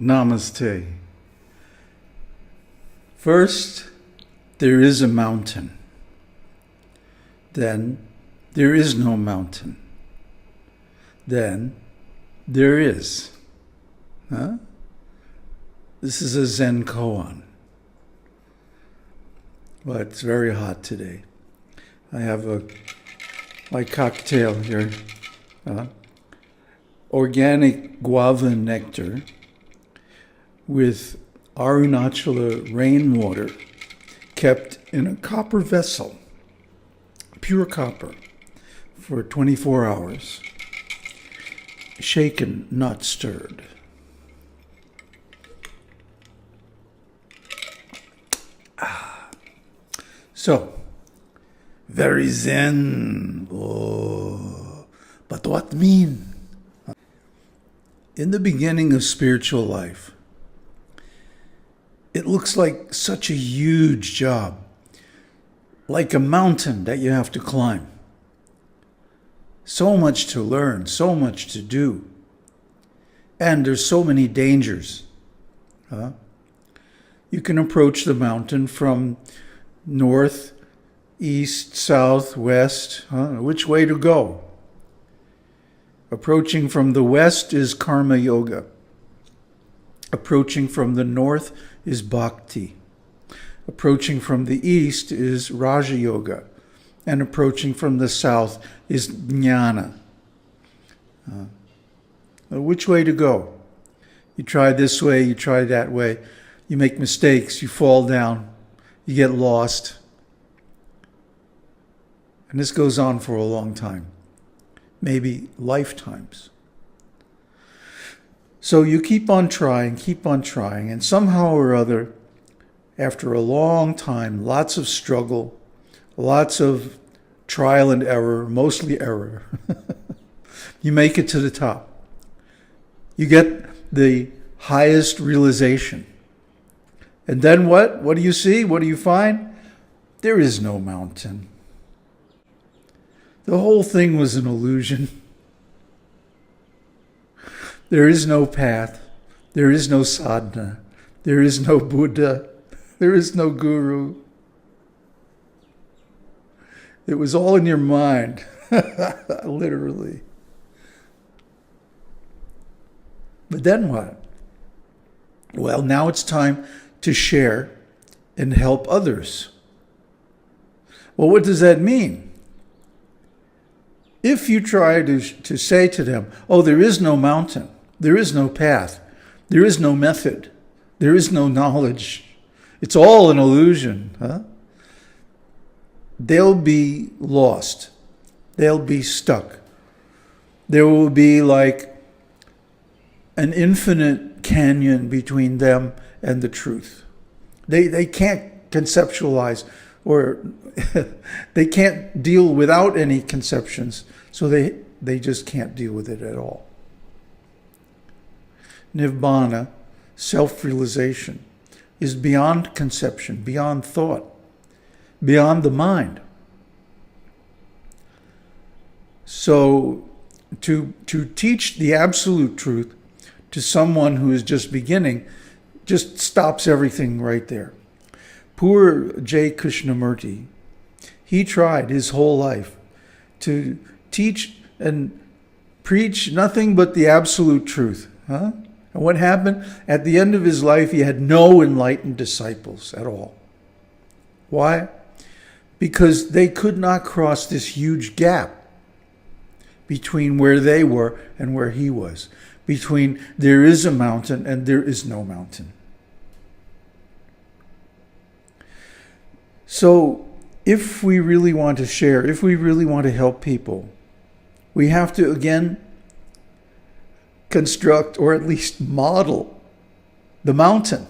Namaste. First, there is a mountain. Then, there is no mountain. Then, there is. Huh? This is a Zen koan. Well, it's very hot today. I have my cocktail here. Organic guava nectar with Arunachala rainwater kept in a copper vessel, pure copper, for 24 hours, shaken, not stirred. So, very Zen. Oh, but what mean? In the beginning of spiritual life, it looks like such a huge job, like a mountain that you have to climb. So much to learn, so much to do. And there's so many dangers. You can approach the mountain from north, east, south, west. Which way to go? Approaching from the west is karma yoga. Approaching from the north is bhakti. Approaching from the east is Raja Yoga. And approaching from the south is jnana. Which way to go? You try this way, you try that way. You make mistakes, you fall down, you get lost. And this goes on for a long time. Maybe lifetimes. So you keep on trying, and somehow or other, after a long time, lots of struggle, lots of trial and error, mostly error, you make it to the top. You get the highest realization. And then what? What do you see? What do you find? There is no mountain. The whole thing was an illusion. There is no path. There is no sadhana. There is no Buddha. There is no guru. It was all in your mind, literally. But then what? Well, now it's time to share and help others. Well, what does that mean? If you try to say to them, oh, there is no mountain, there is no path, there is no method, there is no knowledge, it's all an illusion, they'll be lost. They'll be stuck. There will be like an infinite canyon between them and the truth. They can't conceptualize, or they can't deal without any conceptions, so they just can't deal with it at all. Nibbana, self-realization, is beyond conception, beyond thought, beyond the mind. So to teach the absolute truth to someone who is just beginning just stops everything right there. Poor J. Krishnamurti, he tried his whole life to teach and preach nothing but the absolute truth. And what happened? At the end of his life, he had no enlightened disciples at all. Why? Because they could not cross this huge gap between where they were and where he was. Between there is a mountain and there is no mountain. So if we really want to share, if we really want to help people, we have to, again, construct or at least model the mountain.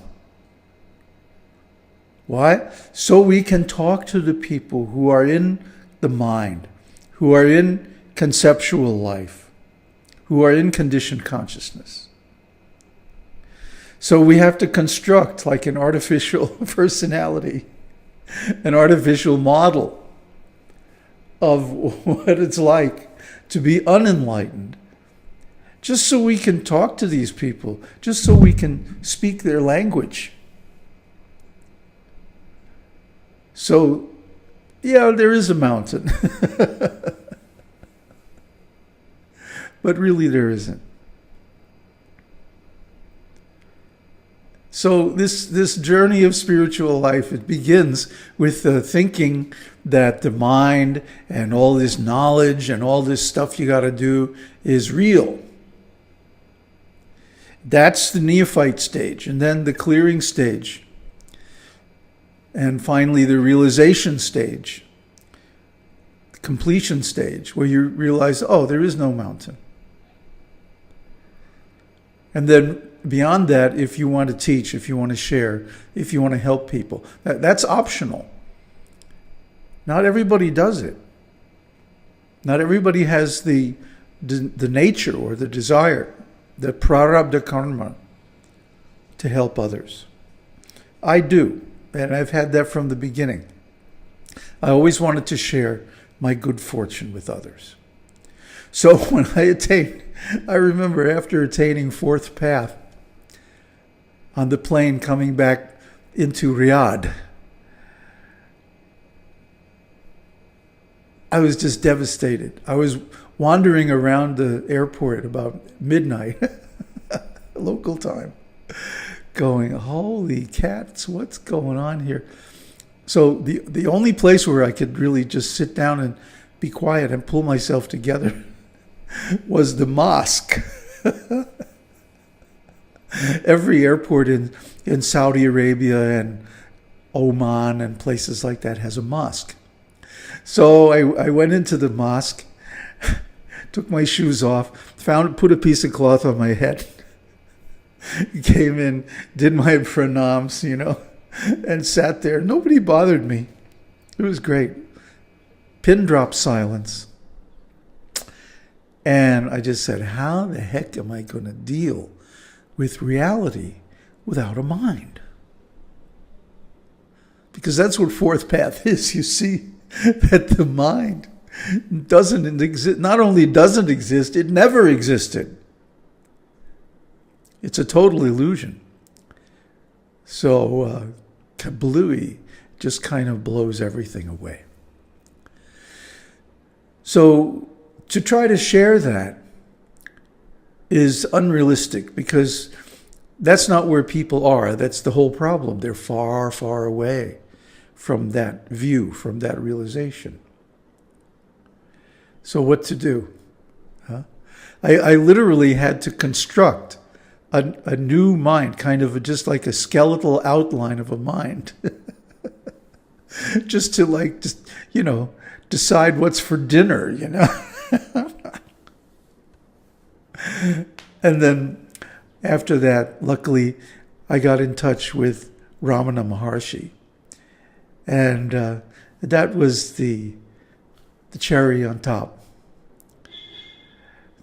Why? So we can talk to the people who are in the mind, who are in conceptual life, who are in conditioned consciousness. So we have to construct like an artificial personality, an artificial model of what it's like to be unenlightened just so we can talk to these people, just so we can speak their language. So, yeah, there is a mountain. But really there isn't. So this journey of spiritual life, it begins with the thinking that the mind and all this knowledge and all this stuff you got to do is real. That's the neophyte stage, and then the clearing stage, and finally the realization stage, the completion stage, where you realize, oh, there is no mountain. And then beyond that, if you want to teach, if you want to share, if you want to help people, that's optional. Not everybody does it. Not everybody has the nature or the desire, the prarabdha karma, to help others. I do, and I've had that from the beginning. I always wanted to share my good fortune with others. So when I remember after attaining fourth path, on the plane coming back into Riyadh, I was just devastated. I was wandering around the airport about midnight, local time, going, holy cats, what's going on here? So the only place where I could really just sit down and be quiet and pull myself together was the mosque. Every airport in Saudi Arabia and Oman and places like that has a mosque. So I went into the mosque, took my shoes off, put a piece of cloth on my head, came in, did my pranams, and sat there. Nobody bothered me. It was great. Pin drop silence. And I just said, how the heck am I going to deal with reality without a mind? Because that's what fourth path is. You see that the mind doesn't exist. Not only doesn't exist, it never existed. It's a total illusion. So kablooey just kind of blows everything away. So to try to share that is unrealistic, because that's not where people are. That's the whole problem. They're far, far away from that view, from that realization. So what to do? I literally had to construct a new mind, kind of just like a skeletal outline of a mind. Just to decide what's for dinner, And then after that, luckily, I got in touch with Ramana Maharshi. And that was the cherry on top.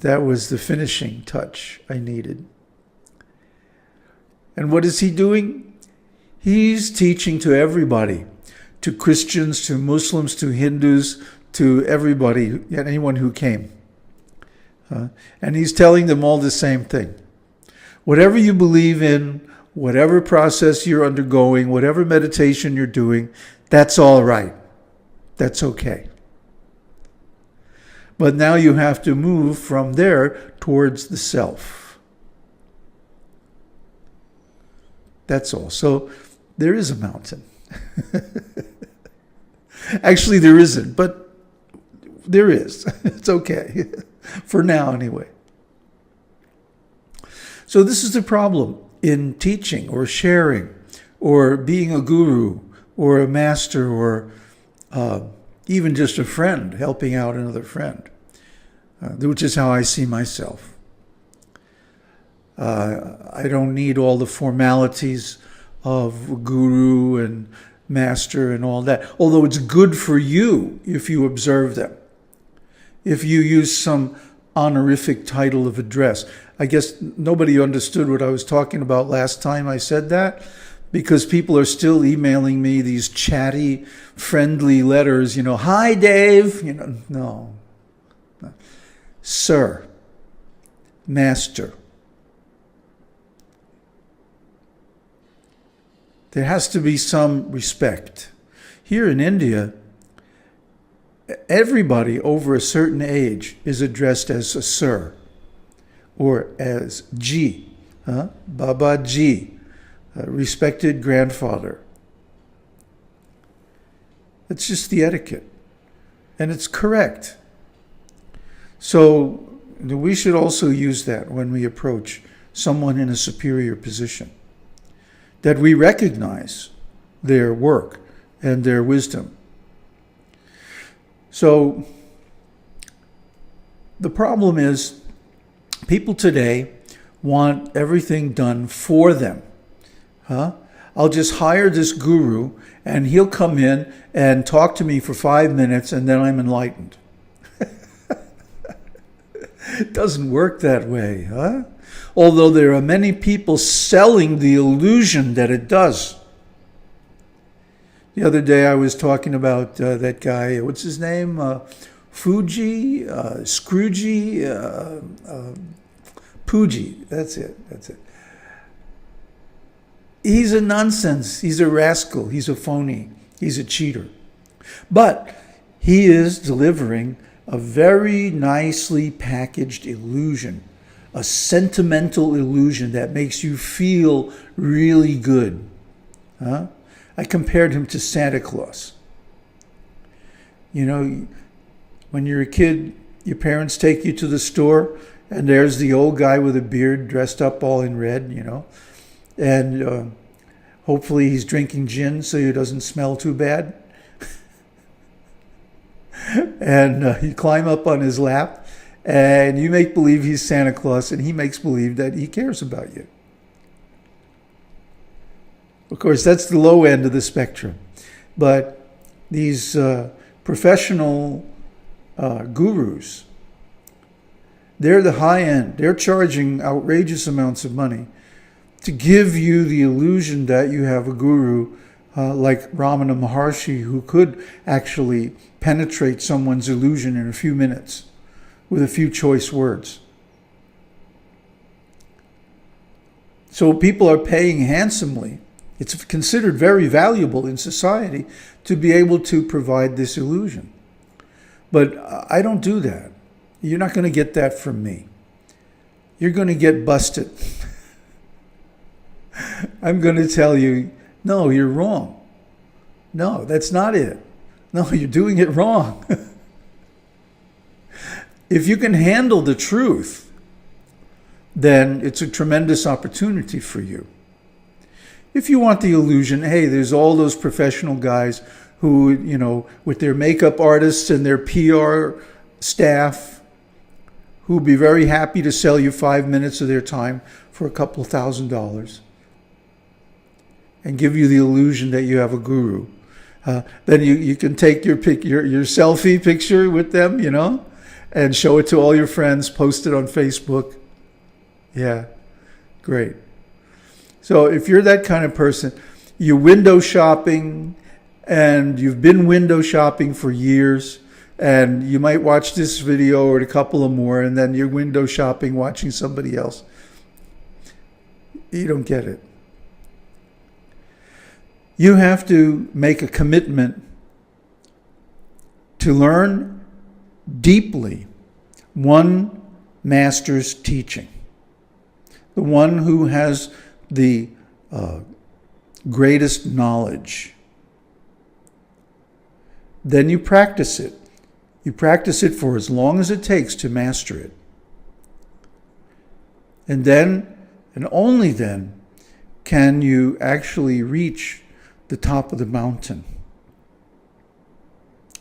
That was the finishing touch I needed. And what is he doing? He's teaching to everybody, to Christians, to Muslims, to Hindus, to everybody, anyone who came. And he's telling them all the same thing. Whatever you believe in, whatever process you're undergoing, whatever meditation you're doing, that's all right. That's okay. But now you have to move from there towards the self. That's all. So there is a mountain. Actually, there isn't, but there is. It's okay. For now, anyway. So this is the problem in teaching or sharing or being a guru or a master or even just a friend, helping out another friend, which is how I see myself. I don't need all the formalities of guru and master and all that, although it's good for you if you observe them. If you use some honorific title of address. I guess nobody understood what I was talking about last time I said that, because people are still emailing me these chatty, friendly letters, hi, Dave. No. Sir, master. There has to be some respect. Here in India, everybody over a certain age is addressed as a sir or as ji, Baba ji, respected grandfather. It's just the etiquette, and it's correct. So we should also use that when we approach someone in a superior position, that we recognize their work and their wisdom. So the problem is people today want everything done for them. I'll just hire this guru and he'll come in and talk to me for 5 minutes and then I'm enlightened. It doesn't work that way, although there are many people selling the illusion that it does. The other day I was talking about that guy, what's his name? Fuji, Scroogey, Pooji. That's it. He's a nonsense. He's a rascal. He's a phony. He's a cheater. But he is delivering a very nicely packaged illusion, a sentimental illusion that makes you feel really good. I compared him to Santa Claus. You know, when you're a kid, your parents take you to the store, and there's the old guy with a beard dressed up all in red, and hopefully he's drinking gin so he doesn't smell too bad. And you climb up on his lap, and you make believe he's Santa Claus, and he makes believe that he cares about you. Of course, that's the low end of the spectrum. But these professional gurus, they're the high end. They're charging outrageous amounts of money to give you the illusion that you have a guru like Ramana Maharshi, who could actually penetrate someone's illusion in a few minutes with a few choice words. So people are paying handsomely. It's considered very valuable in society to be able to provide this illusion. But I don't do that. You're not going to get that from me. You're going to get busted. I'm going to tell you, no, you're wrong. No, that's not it. No, you're doing it wrong. If you can handle the truth, then it's a tremendous opportunity for you. If you want the illusion, hey, there's all those professional guys who, with their makeup artists and their PR staff, who'll be very happy to sell you 5 minutes of their time for a couple $1,000 and give you the illusion that you have a guru. Then you can take your selfie picture with them, and show it to all your friends, post it on Facebook. Yeah, great. So if you're that kind of person, you're window shopping, and you've been window shopping for years, and you might watch this video or a couple of more, and then you're window shopping watching somebody else. You don't get it. You have to make a commitment to learn deeply one master's teaching, the one who has the greatest knowledge. Then you practice it. You practice it for as long as it takes to master it. And then, and only then, can you actually reach the top of the mountain,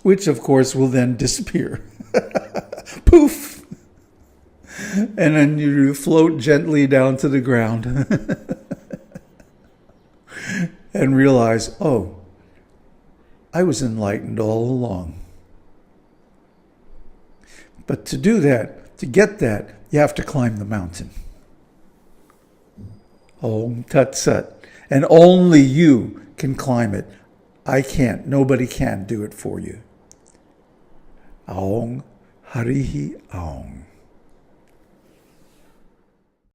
which of course will then disappear. Poof! And then you float gently down to the ground and realize, oh, I was enlightened all along. But to do that, to get that, you have to climb the mountain. Om Tat Sat. And only you can climb it. I can't. Nobody can do it for you. Aung Harihi Aung.